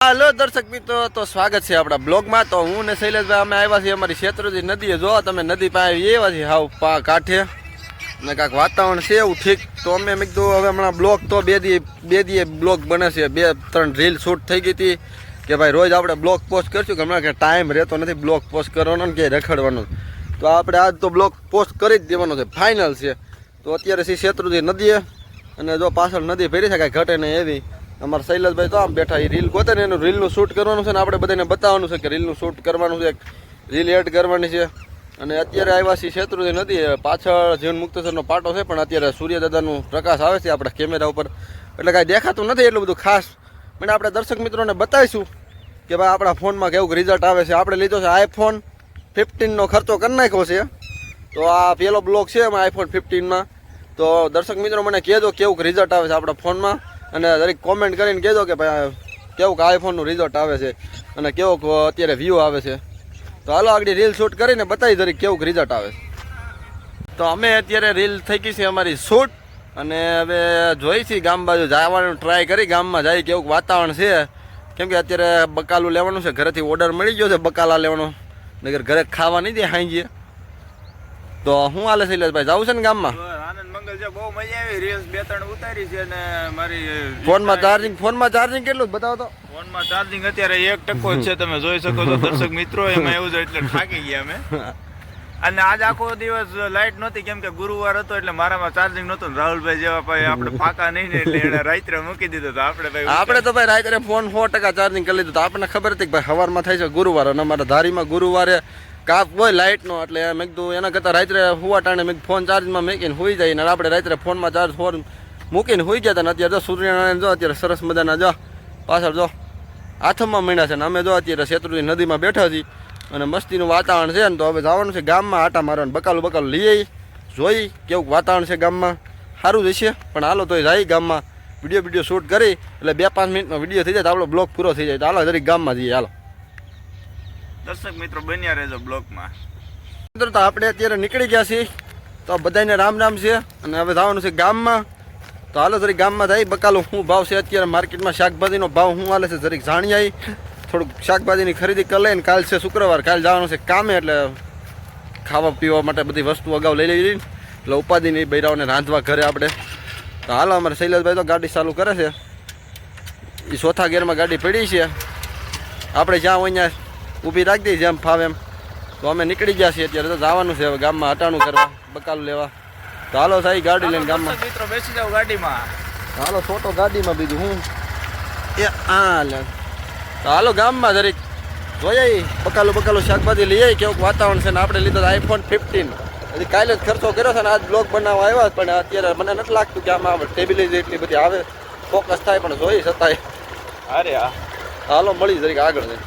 હાલો દર્શક મિત્રો, તો સ્વાગત છે આપણા બ્લોગમાં. તો હું ને શૈલેષભાઈ અમે આવ્યા છીએ અમારી શેત્રુંજી નદીએ. જો તમે નદી પાસે એવા છીએ હાવ કાંઠે ને કાંઈક વાતાવરણ છે એવું ઠીક. તો અમે મેં કીધું હવે હમણાં બ્લોગ તો બે દી બ્લોગ બને છે, 2-3 રીલ શૂટ થઈ ગઈ હતી કે ભાઈ રોજ આપણે બ્લોગ પોસ્ટ કરશું કે હમણાં કે ટાઈમ રહેતો નથી બ્લોગ પોસ્ટ કરવાનો ને કે રખડવાનો. તો આપણે આજ તો બ્લોગ પોસ્ટ કરી જ દેવાનો છે, ફાઇનલ છે. તો અત્યારે છે શેત્રુંજી નદીએ અને જો પાછળ નદી ભરી છે કાંઈ ઘટે નહીં એવી. અમારા શૈલેષભાઈ તો આમ બેઠા એ રીલ ગોતે ને એનું રીલનું શૂટ કરવાનું છે ને આપણે બધાને બતાવવાનું છે કે રીલનું શૂટ કરવાનું છે, રીલ એડ કરવાની છે. અને અત્યારે આવ્યા છીએ શેત્રુંજી નદી, પાછળ જીવન મુક્તેશ્વરનો પાટો છે પણ અત્યારે સૂર્યદાદાનું પ્રકાશ આવે છે આપણા કેમેરા ઉપર એટલે કાંઈ દેખાતું નથી એટલું બધું ખાસ. પણ આપણે દર્શક મિત્રોને બતાવીશું કે ભાઈ આપણા ફોનમાં કેવું રિઝલ્ટ આવે છે. આપણે લીધો છે iPhone 15નો ખર્ચો કરી નાખ્યો છે. તો આ પહેલો બ્લોગ છે એમાં iPhone 15માં. તો દર્શક મિત્રો મને કહેજો કેવું રિઝલ્ટ આવે છે આપણા ફોનમાં અને દરેક કોમેન્ટ કરીને કહેજો કે ભાઈ કેવું આઈફોનનું રિઝલ્ટ આવે છે અને કેવું અત્યારે વ્યૂ આવે છે. તો હાલો આગળ રીલ શૂટ કરીને બતાવી દરેક કેવું રિઝલ્ટ આવે છે. તો અમે અત્યારે રીલ થઈ ગઈ છે અમારી શૂટ અને હવે જોઈ છીએ ગામ બાજુ જવાનું ટ્રાય કરી, ગામમાં જાય કેવું વાતાવરણ છે. કેમ કે અત્યારે બકાલું લેવાનું છે, ઘરેથી ઓર્ડર મળી ગયો છે બકાલા લેવાનો, નગર ઘરે ખાવા નહીં દે હાંજીએ. તો હું હાલે શૈલેષભાઈ જવું છે ને ગામમાં? બહુ મજા આવી, રીલ્સ 2-3 ઉતારી છે અને મારી ફોનમાં ચાર્જિંગ કેટલું બતાવો તો? ફોનમાં ચાર્જિંગ અત્યારે 1% જ છે, તમે જોઈ શકો છો દર્શક મિત્રો. એમાં એવું છે એટલે થાકી ગયા અમે. અને આજ આખો દિવસ લાઈટ નહોતી કેમ કે ગુરુવાર હતો એટલે મારામાં ચાર્જિંગ નહોતું. રાહુલભાઈ જેવા ભાઈ આપણે પાકા નહીં ને એટલે એને રાત્રે મૂકી દીધું. તો આપણે તો ભાઈ રાત્રે ફોન 100% ચાર્જિંગ કરી લીધું. તો આપણને ખબર હતી કે ભાઈ સવારમાં થાય છે ગુરુવાર અને અમારા ધારીમાં ગુરુવારે કાપ હોય લાઇટનો એટલે મેં કીધું એના કરતાં રાત્રે હુવા ટાણે મેં ફોન ચાર્જમાં મૂકીને સુઈ જાય ને આપણે રાત્રે ફોનમાં ચાર્જ મૂકીને સુઈ ગયા હતા. ને અત્યારે જો સૂર્યનારાયણ જો અત્યારે સરસ મજાના જો પાછળ જો હાથમાં મીંડા છે ને અમે જો અત્યારે શેત્રુંજી નદીમાં બેઠા છીએ અને મસ્તીનું વાતાવરણ છે ને. તો હવે જવાનું છે ગામમાં આટા મારવાનું, બકાલું લઈ આવી જોઈ કેવું વાતાવરણ છે ગામમાં. સારું જ હશે પણ હાલો તો જાય ગામમાં વિડીયો શૂટ કરી એટલે 2-5 મિનિટનો વિડીયો થઈ જાય તો આપણો બ્લોગ પૂરો થઈ જાય. તો હાલો જરીક ગામમાં જઈએ. હાલો દર્શક મિત્રો બન્યા રહેજો બ્લોગમાં. મિત્રો તો આપણે અત્યારે નીકળી ગયા છીએ, તો બધાને રામ રામ છે અને હવે જવાનું છે ગામમાં. તો હાલો જરીક ગામમાં જાય. બકાલું શું ભાવ છે અત્યારે માર્કેટમાં, શાકભાજીનો ભાવ શું હાલે છે જરીક જાણી આવી, થોડુંક શાકભાજીની ખરીદી કરી લઈને. કાલ છે શુક્રવાર, કાલ જવાનું છે કામે એટલે ખાવા પીવા માટે બધી વસ્તુ અગાઉ લઈ લેવી એટલે ઉપાધિ નહીં બૈરાઓને રાંધવા ઘરે આપણે. તો હાલો અમારે શૈલેષભાઈ તો ગાડી ચાલુ કરે છે, એ ચોથા ગેરમાં ગાડી પડી છે. આપણે જ્યાં હોય ત્યાં ઊભી રાખી દઈએ જેમ ફાવે એમ. તો અમે નીકળી ગયા છીએ અત્યારે. તો જવાનું છે હવે ગામમાં હટાણું કરવા, બકાલું લેવા. તો હાલો સાહેબ ગાડી લઈને ગામમાં મિત્રો બેસી જાવ ગાડીમાં. હાલો છોટો ગાડીમાં બીજું હું એ લે. તો હાલો ગામમાં જરીક જોઈએ બકાલું શાકભાજી લઈ આવી કેવું વાતાવરણ છે. ને આપણે લીધો iPhone 15, હજી કાલે જ ખર્ચો કર્યો છે ને આજ બ્લોગ બનાવવા આવ્યા પણ અત્યારે મને નથી લાગતું કે આમાં ટેબિલિટી એટલી બધી આવે, ફોકસ થાય પણ જોઈ શકાય. અરે હા હાલો મળી જરીક આગળ.